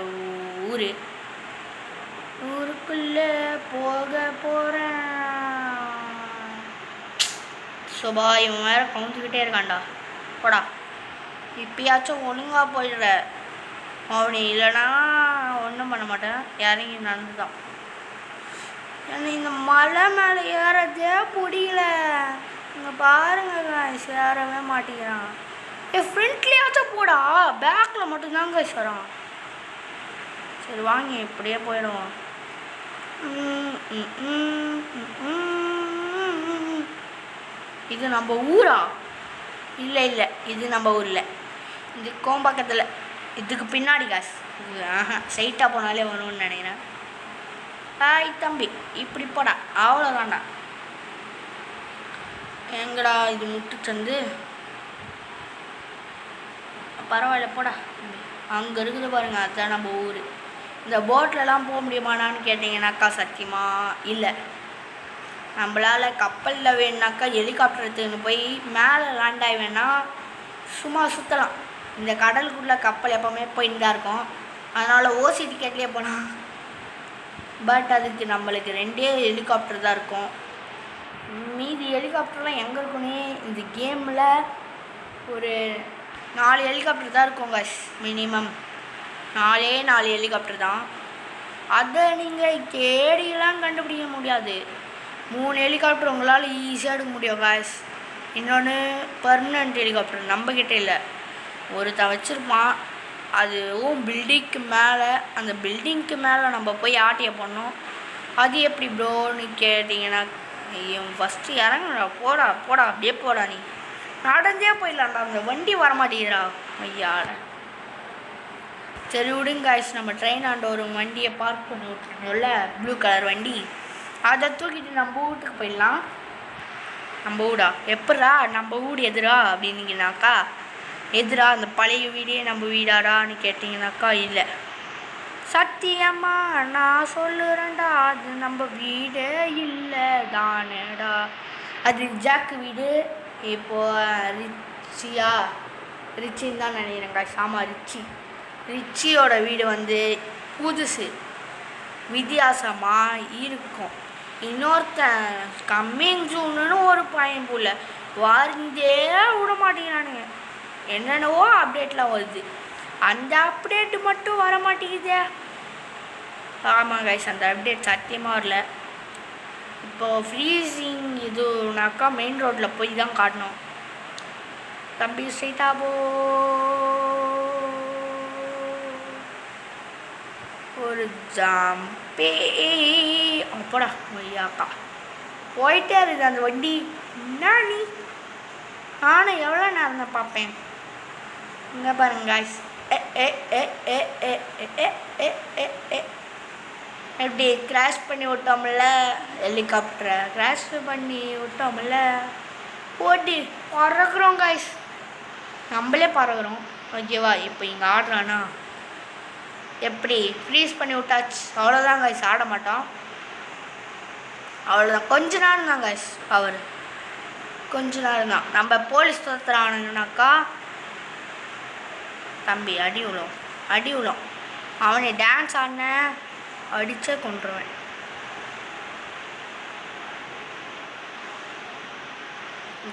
ஊருக்குள்ளே போக போகிறேன். சுபா இவன் வேறு கவுந்துக்கிட்டே இருக்கான்டா. போடா இப்பயாச்சும் ஒழுங்காக போயிடுற. அவனி இல்லைனா ஒன்றும் பண்ண மாட்டேன், இறங்கி நடந்து தான். எனக்கு இந்த மலை மேலே ஏறதே பிடிக்கல. இங்கே பாருங்க, ஏறவே மாட்டேங்கிறான். ஃப்ரண்ட்லேயாச்சும் போடா, பேக்கில் மட்டும்தாங்க வரான். சரி வாங்க இப்படியே போயிடுவோம். இது நம்ம ஊரா? இல்லை இல்லை, இது நம்ம ஊரில். இது கோம்பக்கத்தில், இதுக்கு பின்னாடி காசு. இது ஸ்ட்ரைட்டாக போனாலே வரும்னு நினைக்கிறேன். ஹாய் தம்பி, இப்படி போடா, அவ்வளோதான்டா. எங்கடா இது முட்டுச்சந்து? பரவாயில்ல போடா. அங்கே இருக்குது பாருங்கள், அதுதான் நம்ம ஊர். இந்த போட்லலாம் போக முடியுமானான்னு கேட்டிங்கனாக்கா சத்தியமாக இல்லை. நம்மளால் கப்பலில் வேணுனாக்கா ஹெலிகாப்டர் எடுத்துன்னு போய் மேலே லேண்ட் ஆகி வேணால் சும்மா சுற்றலாம். இந்த கடலுக்குள்ளே கப்பல் எப்போவுமே போயின்னு தான் இருக்கும். அதனால் ஓசி டிக்கெட்லேயே போகலாம். பட் அதுக்கு நம்மளுக்கு 2 ஹெலிகாப்டர் தான் இருக்கும். மீதி ஹெலிகாப்டர்லாம் எங்கே இருக்குன்னே இந்த கேமில் ஒரு 4 ஹெலிகாப்டர் தான் இருக்கும் காஷ். மினிமம் 4 ஹெலிகாப்டர் தான். அதை நீங்கள் தேடியெல்லாம் கண்டுபிடிக்க முடியாது. 3 ஹெலிகாப்டர் உங்களால் ஈஸியாக எடுக்க முடியும் காஷ். இன்னொன்று பர்மனண்ட் ஹெலிகாப்டர் நம்மக்கிட்ட இல்லை, ஒருத்தன் வச்சுருப்பான். அதுவும் பில்டிங்க்கு மேலே, அந்த பில்டிங்க்கு மேலே நம்ம போய் ஆட்டியை பண்ணோம். அது எப்படி ப்ரோன்னு கேட்டிங்கன்னா, ஃபஸ்ட்டு இறங்குடா, போடா போடா, அப்படியே போடா, நீ நடந்தே போயிடலாம்டா, அந்த வண்டி வரமாட்டேங்கிறா ஐயாட. சரி விடுங்க காய்ஸ், நம்ம ட்ரெயின் ஆண்ட ஒரு வண்டியை பார்க் பண்ணி விட்டுருந்தோம்ல, ப்ளூ கலர் வண்டி, அதை தூக்கிட்டு நம்ம வீட்டுக்கு போயிடலாம். நம்ம வீடா? எப்படா நம்ம வீடு எதிரா அப்படின்னீங்கனாக்கா, எதிரா அந்த பழைய வீடே நம்ம வீடாடான்னு கேட்டிங்கனாக்கா இல்லை. சத்தியமா நான் சொல்லுறேன்டா, அது நம்ம வீடே இல்லை தானேடா. அது ஜாக்கு வீடு. இப்போது ரிச்சின்னு தான் நினைக்கிறேங்க. ஆமாம், ரிச்சியோட வீடு வந்து புதுசு, வித்தியாசமாக இருக்கும். இன்னொருத்தன் கம்மிங் ஜூன்னு ஒரு பையன் போல வந்தே விட மாட்டேங்கிறானுங்க. என்னென்னவோ அப்டேட்லாம் வருது, அந்த அப்டேட்டு மட்டும் வர மாட்டேங்குதே. ஆமாம் கைஸ், அந்த அப்டேட் சத்தியமாக வரல. இப்போது ஃப்ரீசிங் இதுனாக்கா மெயின் ரோட்டில் போய் தான் காட்டணும். தம்பி ஸ்ட்ரைட்டாக போ, ஒரு ஜாம்பே அப்படா ஐயாக்கா போயிட்டே இருக்குது அந்த வண்டி. என்ன நீ, நானும் எவ்வளோ நேரம் தான் பார்ப்பேன். இங்கே பாருங்க காய்ஸ், எப்படி கிராஷ் பண்ணி விட்டோம்ல, ஹெலிகாப்டரை கிராஷ் பண்ணி விட்டோம்ல, ஓட்டி பறக்கிறோம் காய்ஸ், நம்மளே பறக்கிறோம். ஓகேவா? இப்போ இங்கே ஆடுறானா எப்படி ஃப்ரீஸ் பண்ணி விட்டாச்சு, அவ்வளோதான் காய்ஸ், ஆட மாட்டோம், அவ்வளோதான். கொஞ்ச நேரம் தான் காய்ஸ், அவர் கொஞ்ச நேரம் தான். நம்ம போலீஸ் தோத்துறானுனாக்கா தம்பி அடி விழும். அவனை டான்ஸ் ஆடின அடிச்சே கொண்டுருவேன்.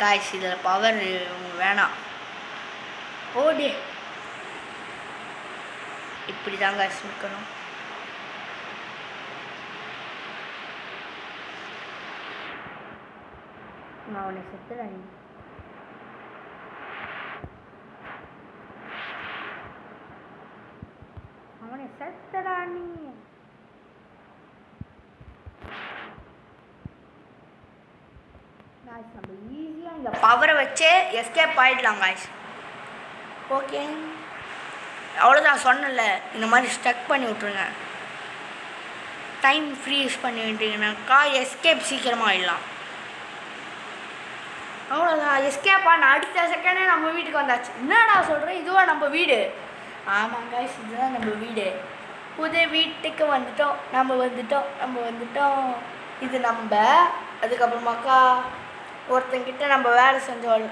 காய்ஸ், இதில் பவர் வேணாம். ஓடி இப்படி தான் காய்ஸ் நிற்கணும். நான் அவனை செத்துறேன். அவனை செத்துறா நீ. காய்ஸ், நம்ம ஈஸியாக இந்த பவரை வச்சே எஸ்கேப் ஆகிடலாம் காய்ஸ். ஓகே, அவ்வளோதான். சொன்னல, இந்த மாதிரி ஸ்டக் பண்ணி விட்ருங்க. டைம் ஃப்ரீஸ் பண்ணி விட்டீங்கன்னாக்கா எஸ்கேப் சீக்கிரமாக ஆகிடலாம். அவ்வளோதான், எஸ்கேப் ஆன அடுத்த செகண்டே நம்ம வீட்டுக்கு வந்தாச்சு. என்னடா சொல்கிறேன், இதுவா நம்ம வீடு? ஆமாம் காய்ஸ், இதுதான் நம்ம வீடு. புது வீட்டுக்கு வந்துட்டோம். இது நம்ம அதுக்கப்புறமாக்கா ஒருத்தங்கிட்ட நம்ம வேலை செஞ்சோம்.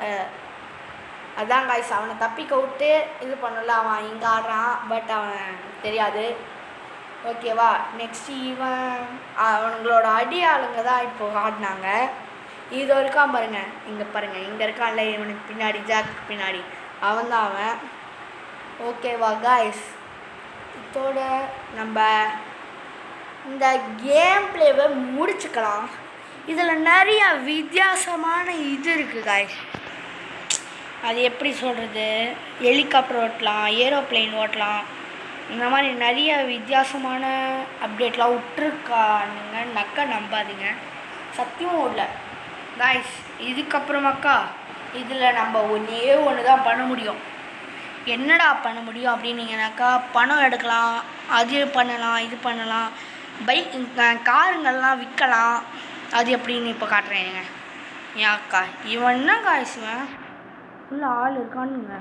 அதான் காய்ஸ், அவனை தப்பிக்க விட்டு இது பண்ணல. அவன் இங்கே ஆடுறான், பட் அவன் தெரியாது. ஓகேவா? நெக்ஸ்ட்டு அவங்களோட அடி ஆளுங்க தான் இப்போ ஆடினாங்க. இது இருக்கான் பாருங்க, இங்கே பாருங்கள், இங்கே இருக்கான்ல இவனுக்கு பின்னாடி, ஜாக்கு பின்னாடி, அவன் தான் அவன். ஓகேவா காய்ஸ்? இதோட நம்ம இந்த கேம் பிளேவை முடிச்சுக்கலாம். இதில் நிறையா வித்தியாசமான இது இருக்குது காய்ஸ். அது எப்படி சொல்கிறது, ஹெலிகாப்டர் ஓட்டலாம், ஏரோப்ளேன் ஓட்டலாம், இந்த மாதிரி நிறைய வித்தியாசமான அப்டேட்லாம் விட்டுருக்கானுங்க. நம்பாதீங்க, சத்தியம் இல்லை காய்ஸ். இதுக்கப்புறமாக்கா இதில் நம்ம ஒன்று தான் பண்ண முடியும். என்னடா பண்ண முடியும் அப்படின்னீங்கனாக்கா, பணம் எடுக்கலாம், அது பண்ணலாம், இது பண்ணலாம், பைக் காருங்கள்லாம் விற்கலாம். அது எப்படின்னு இப்போ காட்டுறேங்க. ஏன் அக்கா இவன் என்ன காய்ச்சுவேன் இல்லை ஆள் இருக்கானுங்க.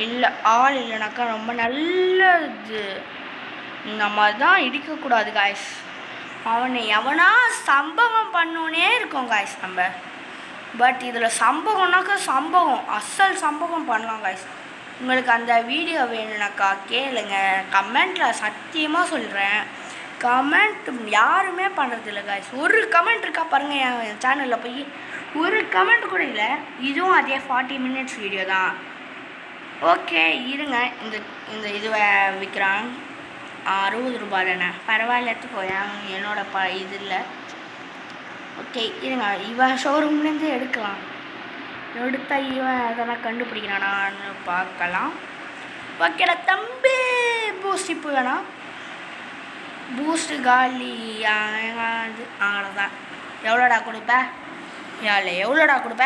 இல்லை ஆள் இல்லைனாக்கா ரொம்ப நல்லது. நம்ம தான் இடிக்கக்கூடாது காய்ஸ். அவனை எவனா சம்பவம் பண்ணோன்னே இருக்கோம் காய்ஸ் நம்ம. பட் இதில் சம்பவம்னாக்கா சம்பவம், அசல் சம்பவம் பண்ணலாம் காய்ஸ். உங்களுக்கு அந்த வீடியோ வேணும்னாக்கா கேளுங்க, கமெண்ட்டில் சத்தியமாக சொல்கிறேன். கமெண்ட் யாருமே பண்ணுறதில்ல காய்ஸ். ஒரு கமெண்ட் இருக்கா பாருங்கள் என் சேனலில் போய், ஒரு கமெண்ட் கூட இல்லை. இதுவும் அதே 40 minutes வீடியோ தான். ஓகே இருங்க, இந்த இதுவை விற்கிறான் 60 ரூபாய் தானே, பரவாயில்ல எடுத்துக்கோயேன், என்னோட இது இல்லை. ஓகே இருங்க, இவன் ஷோரூம்லேருந்து எடுக்கலாம். எடுத்தா இவன் அதெல்லாம் கண்டுபிடிக்கிறானான்னு பார்க்கலாம். ஓகேடா தம்பி, பூஸ்ட் இப்போ வேணாம், பூஸ்ட்டு காலி. அது அவ்வளோதான். எவ்வளோடா கொடுப்ப? ஏழை எவ்வளோடா கொடுப்ப?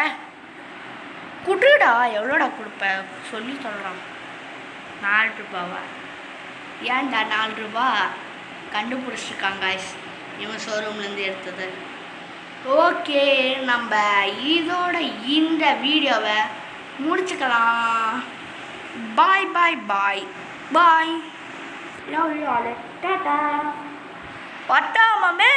குடுடா, எவ்வளோடா கொடுப்ப சொல்லி சொல்கிறான். 4 ரூபாவா? ஏன்டா 4 ரூபா? கண்டுபிடிச்சிருக்காங்க காய்ஸ் இவன் ஷோரூம்லேருந்து எடுத்தது. ஓகே நம்ம இதோட இந்த வீடியோவை முடிச்சுக்கலாம். பாய் பாய் பாய் பாய், லவ் யூ ஆல், டாடா, பட்டாமமே.